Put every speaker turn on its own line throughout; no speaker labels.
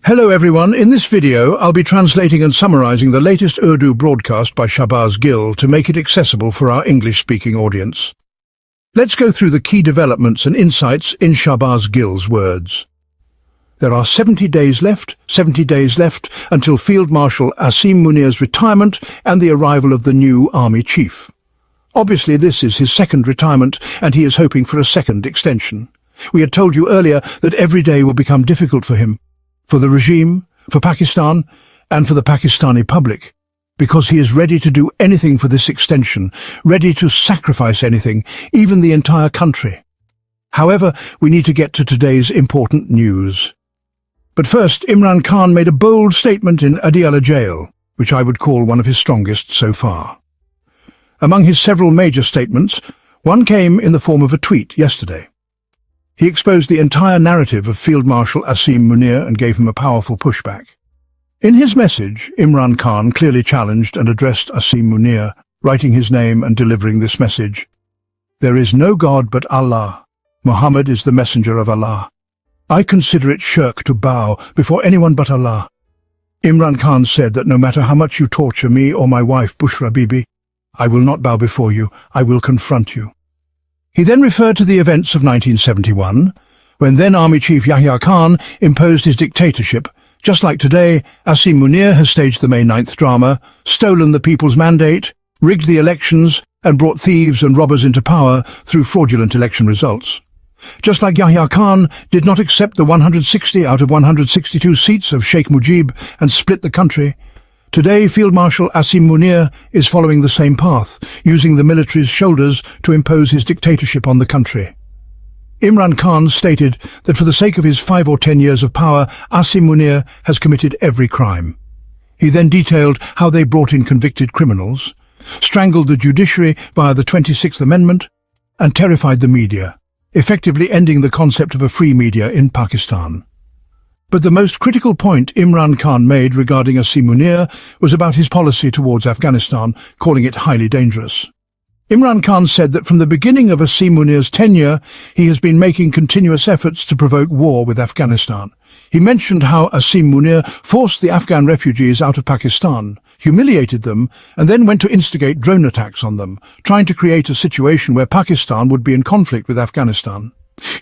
Hello everyone, in this video I'll be translating and summarizing the latest Urdu broadcast by Shahbaz Gill to make it accessible for our English-speaking audience. Let's go through the key developments and insights in Shahbaz Gill's words. There are 70 days left until Field Marshal Asim Munir's retirement and the arrival of the new army chief. Obviously this is his second retirement and he is hoping for a second extension. We had told you earlier that every day will become difficult for him, for the regime, for Pakistan, and for the Pakistani public, because he is ready to do anything for this extension, ready to sacrifice anything, even the entire country. However, we need to get to today's important news. But first, Imran Khan made a bold statement in Adiala jail, which I would call one of his strongest so far. Among his several major statements, one came in the form of a tweet yesterday. He exposed the entire narrative of Field Marshal Asim Munir and gave him a powerful pushback. In his message, Imran Khan clearly challenged and addressed Asim Munir, writing his name and delivering this message. There is no God but Allah. Muhammad is the messenger of Allah. I consider it shirk to bow before anyone but Allah. Imran Khan said that no matter how much you torture me or my wife Bushra Bibi, I will not bow before you, I will confront you. He then referred to the events of 1971, when then Army Chief Yahya Khan imposed his dictatorship. Just like today, Asim Munir has staged the May 9th drama, stolen the people's mandate, rigged the elections, and brought thieves and robbers into power through fraudulent election results. Just like Yahya Khan did not accept the 160 out of 162 seats of Sheikh Mujib and split the country, today Field Marshal Asim Munir is following the same path, using the military's shoulders to impose his dictatorship on the country. Imran Khan stated that for the sake of his 5 or 10 years of power, Asim Munir has committed every crime. He then detailed how they brought in convicted criminals, strangled the judiciary via the 26th Amendment, and terrified the media, effectively ending the concept of a free media in Pakistan. But the most critical point Imran Khan made regarding Asim Munir was about his policy towards Afghanistan, calling it highly dangerous. Imran Khan said that from the beginning of Asim Munir's tenure, he has been making continuous efforts to provoke war with Afghanistan. He mentioned how Asim Munir forced the Afghan refugees out of Pakistan, humiliated them, and then went to instigate drone attacks on them, trying to create a situation where Pakistan would be in conflict with Afghanistan.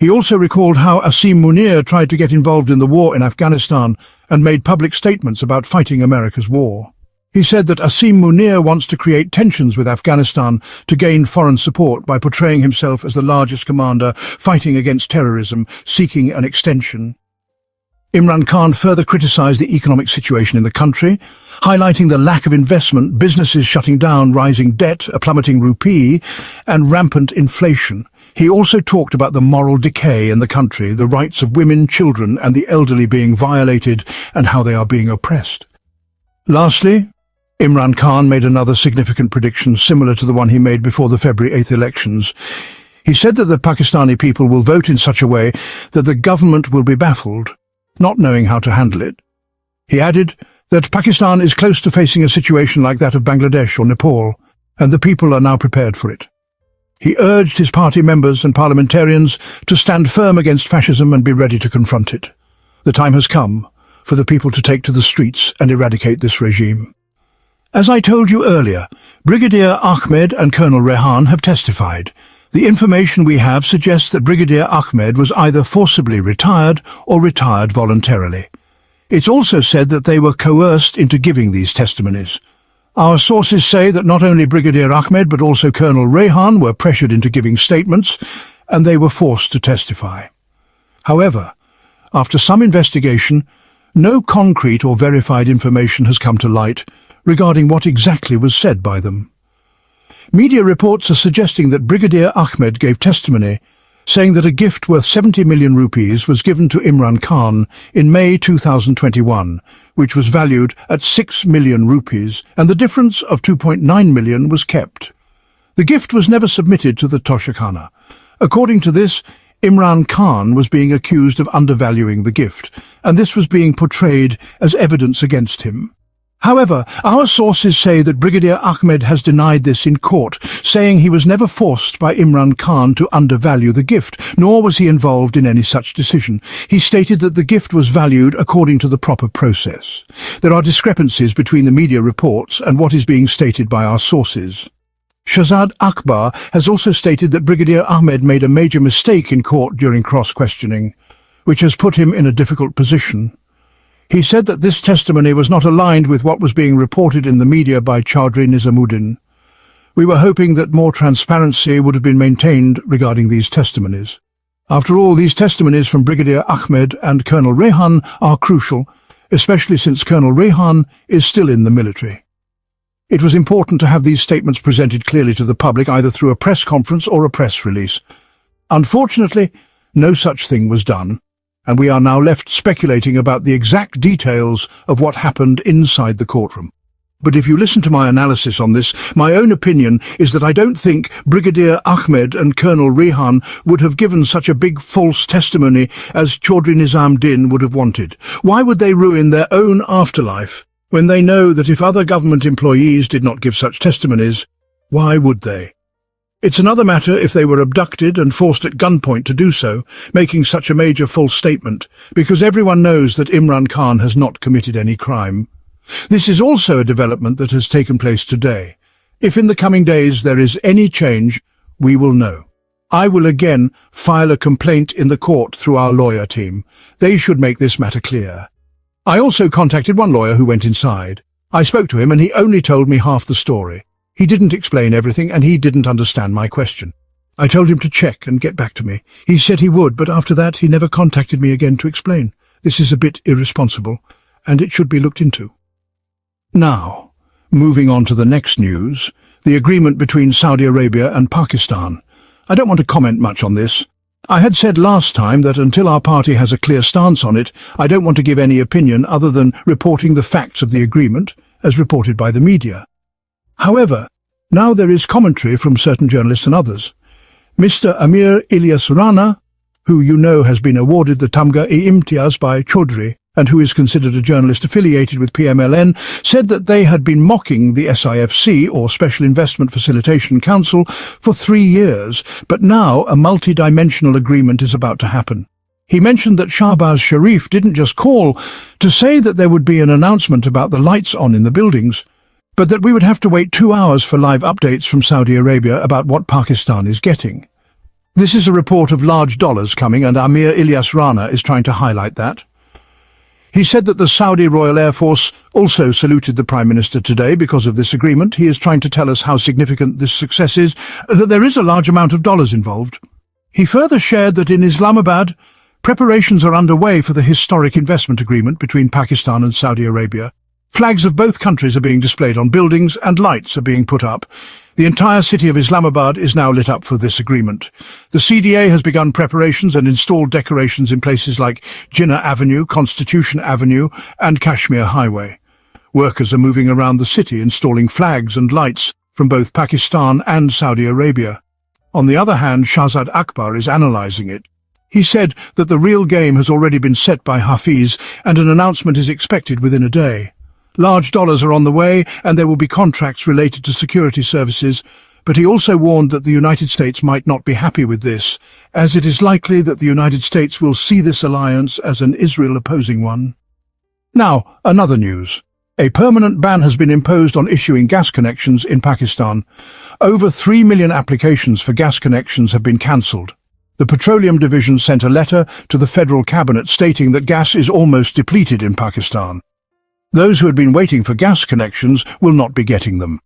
He also recalled how Asim Munir tried to get involved in the war in Afghanistan and made public statements about fighting America's war. He said that Asim Munir wants to create tensions with Afghanistan to gain foreign support by portraying himself as the largest commander fighting against terrorism, seeking an extension. Imran Khan further criticized the economic situation in the country, highlighting the lack of investment, businesses shutting down, rising debt, a plummeting rupee, and rampant inflation. He also talked about the moral decay in the country, the rights of women, children, and the elderly being violated, and how they are being oppressed. Lastly, Imran Khan made another significant prediction similar to the one he made before the February 8th elections. He said that the Pakistani people will vote in such a way that the government will be baffled, not knowing how to handle it. He added that Pakistan is close to facing a situation like that of Bangladesh or Nepal, and the people are now prepared for it. He urged his party members and parliamentarians to stand firm against fascism and be ready to confront it. The time has come for the people to take to the streets and eradicate this regime. As I told you earlier, Brigadier Ahmed and Colonel Rehan have testified. The information we have suggests that Brigadier Ahmed was either forcibly retired or retired voluntarily. It's also said that they were coerced into giving these testimonies. Our sources say that not only Brigadier Ahmed but also Colonel Rehan were pressured into giving statements, and they were forced to testify. However, after some investigation, no concrete or verified information has come to light regarding what exactly was said by them. Media reports are suggesting that Brigadier Ahmed gave testimony, saying that a gift worth 70 million rupees was given to Imran Khan in May 2021, which was valued at 6 million rupees, and the difference of 2.9 million was kept. The gift was never submitted to the Toshakhana. According to this, Imran Khan was being accused of undervaluing the gift, and this was being portrayed as evidence against him. However, our sources say that Brigadier Ahmed has denied this in court, saying he was never forced by Imran Khan to undervalue the gift, nor was he involved in any such decision. He stated that the gift was valued according to the proper process. There are discrepancies between the media reports and what is being stated by our sources. Shahzad Akbar has also stated that Brigadier Ahmed made a major mistake in court during cross-questioning, which has put him in a difficult position. He said that this testimony was not aligned with what was being reported in the media by Chaudhry Nizamuddin. We were hoping that more transparency would have been maintained regarding these testimonies. After all, these testimonies from Brigadier Ahmed and Colonel Rehan are crucial, especially since Colonel Rehan is still in the military. It was important to have these statements presented clearly to the public, either through a press conference or a press release. Unfortunately, no such thing was done, and we are now left speculating about the exact details of what happened inside the courtroom. But if you listen to my analysis on this, my own opinion is that I don't think Brigadier Ahmed and Colonel Rehan would have given such a big false testimony as Chaudhry Nizamuddin would have wanted. Why would they ruin their own afterlife when they know that if other government employees did not give such testimonies, why would they? It's another matter if they were abducted and forced at gunpoint to do so, making such a major false statement, because everyone knows that Imran Khan has not committed any crime. This is also a development that has taken place today. If in the coming days there is any change, we will know. I will again file a complaint in the court through our lawyer team. They should make this matter clear. I also contacted one lawyer who went inside. I spoke to him and he only told me half the story. He didn't explain everything and he didn't understand my question. I told him to check and get back to me. He said he would, but after that he never contacted me again to explain. This is a bit irresponsible, and it should be looked into. Now, moving on to the next news, the agreement between Saudi Arabia and Pakistan. I don't want to comment much on this. I had said last time that until our party has a clear stance on it, I don't want to give any opinion other than reporting the facts of the agreement, as reported by the media. However, now there is commentary from certain journalists and others. Mr. Amir Ilyas Rana, who you know has been awarded the Tamga-e-Imtiaz by Chaudhry, and who is considered a journalist affiliated with PMLN, said that they had been mocking the SIFC, or Special Investment Facilitation Council, for 3 years, but now a multi-dimensional agreement is about to happen. He mentioned that Shahbaz Sharif didn't just call to say that there would be an announcement about the lights on in the buildings, but that we would have to wait 2 hours for live updates from Saudi Arabia about what Pakistan is getting. This is a report of large dollars coming, and Amir Ilyas Rana is trying to highlight that. He said that the Saudi Royal Air Force also saluted the Prime Minister today because of this agreement. He is trying to tell us how significant this success is, that there is a large amount of dollars involved. He further shared that in Islamabad, preparations are underway for the historic investment agreement between Pakistan and Saudi Arabia. Flags of both countries are being displayed on buildings and lights are being put up. The entire city of Islamabad is now lit up for this agreement. The CDA has begun preparations and installed decorations in places like Jinnah Avenue, Constitution Avenue and Kashmir Highway. Workers are moving around the city installing flags and lights from both Pakistan and Saudi Arabia. On the other hand, Shahzad Akbar is analysing it. He said that the real game has already been set by Hafiz and an announcement is expected within a day. Large dollars are on the way and there will be contracts related to security services, but he also warned that the United States might not be happy with this, as it is likely that the United States will see this alliance as an Israel-opposing one. Now, another news. A permanent ban has been imposed on issuing gas connections in Pakistan. Over 3 million applications for gas connections have been cancelled. The Petroleum Division sent a letter to the Federal Cabinet stating that gas is almost depleted in Pakistan. Those who had been waiting for gas connections will not be getting them.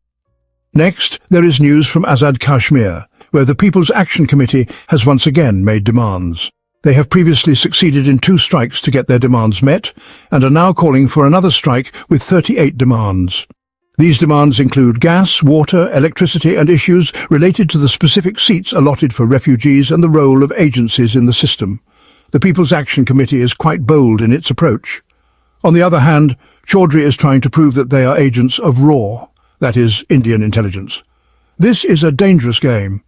Next, there is news from Azad Kashmir, where the People's Action Committee has once again made demands. They have previously succeeded in 2 strikes to get their demands met, and are now calling for another strike with 38 demands. These demands include gas, water, electricity and issues related to the specific seats allotted for refugees and the role of agencies in the system. The People's Action Committee is quite bold in its approach. On the other hand, Chaudhry is trying to prove that they are agents of RAW, that is, Indian intelligence. This is a dangerous game.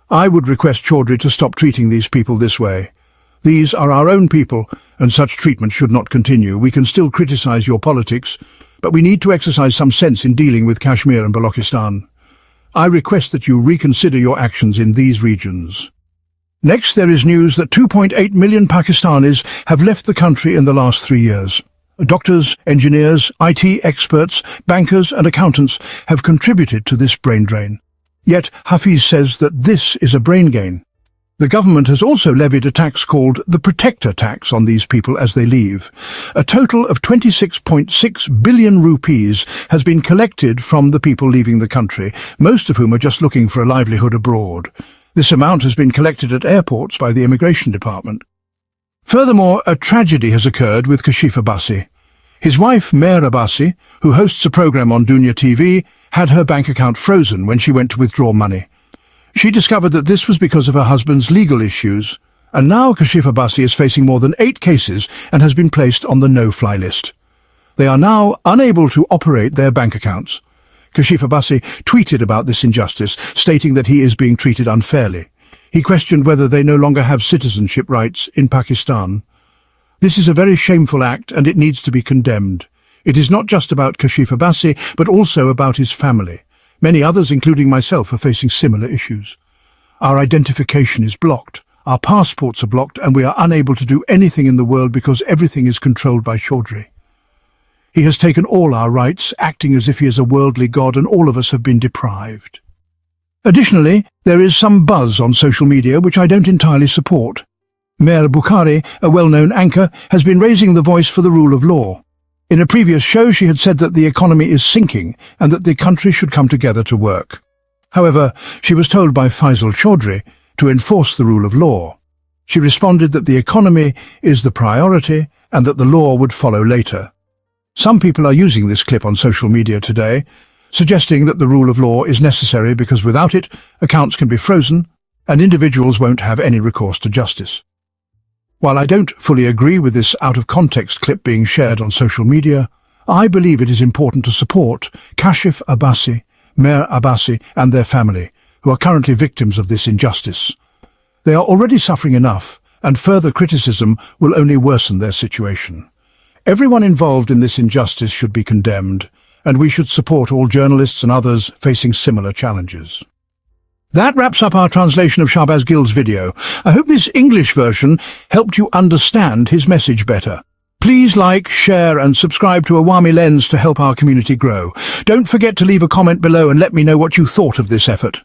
I would request Chaudhry to stop treating these people this way. These are our own people, and such treatment should not continue. We can still criticize your politics, but we need to exercise some sense in dealing with Kashmir and Balochistan. I request that you reconsider your actions in these regions. Next, there is news that 2.8 million Pakistanis have left the country in the last 3 years. Doctors, engineers, IT experts, bankers and accountants have contributed to this brain drain. Yet Hafiz says that this is a brain gain. The government has also levied a tax called the Protector Tax on these people as they leave. A total of 26.6 billion rupees has been collected from the people leaving the country, most of whom are just looking for a livelihood abroad. This amount has been collected at airports by the Immigration Department. Furthermore, a tragedy has occurred with Kashif Abbasi. His wife, Meher Abbasi, who hosts a program on Dunya TV, had her bank account frozen when she went to withdraw money. She discovered that this was because of her husband's legal issues, and now Kashif Abbasi is facing more than 8 cases and has been placed on the no-fly list. They are now unable to operate their bank accounts. Kashif Abbasi tweeted about this injustice, stating that he is being treated unfairly. He questioned whether they no longer have citizenship rights in Pakistan. This is a very shameful act and it needs to be condemned. It is not just about Kashif Abbasi, but also about his family. Many others, including myself, are facing similar issues. Our identification is blocked, our passports are blocked, and we are unable to do anything in the world because everything is controlled by Chaudhry. He has taken all our rights, acting as if he is a worldly god, and all of us have been deprived. Additionally, there is some buzz on social media which I don't entirely support. Meher Bukhari, a well-known anchor, has been raising the voice for the rule of law. In a previous show, she had said that the economy is sinking and that the country should come together to work. However, she was told by Faisal Chaudhry to enforce the rule of law. She responded that the economy is the priority and that the law would follow later. Some people are using this clip on social media today, suggesting that the rule of law is necessary because without it, accounts can be frozen and individuals won't have any recourse to justice. While I don't fully agree with this out-of-context clip being shared on social media, I believe it is important to support Kashif Abbasi, Meher Abbasi and their family, who are currently victims of this injustice. They are already suffering enough, and further criticism will only worsen their situation. Everyone involved in this injustice should be condemned, and we should support all journalists and others facing similar challenges. That wraps up our translation of Shahbaz Gill's video. I hope this English version helped you understand his message better. Please like, share and subscribe to Awami Lens to help our community grow. Don't forget to leave a comment below and let me know what you thought of this effort.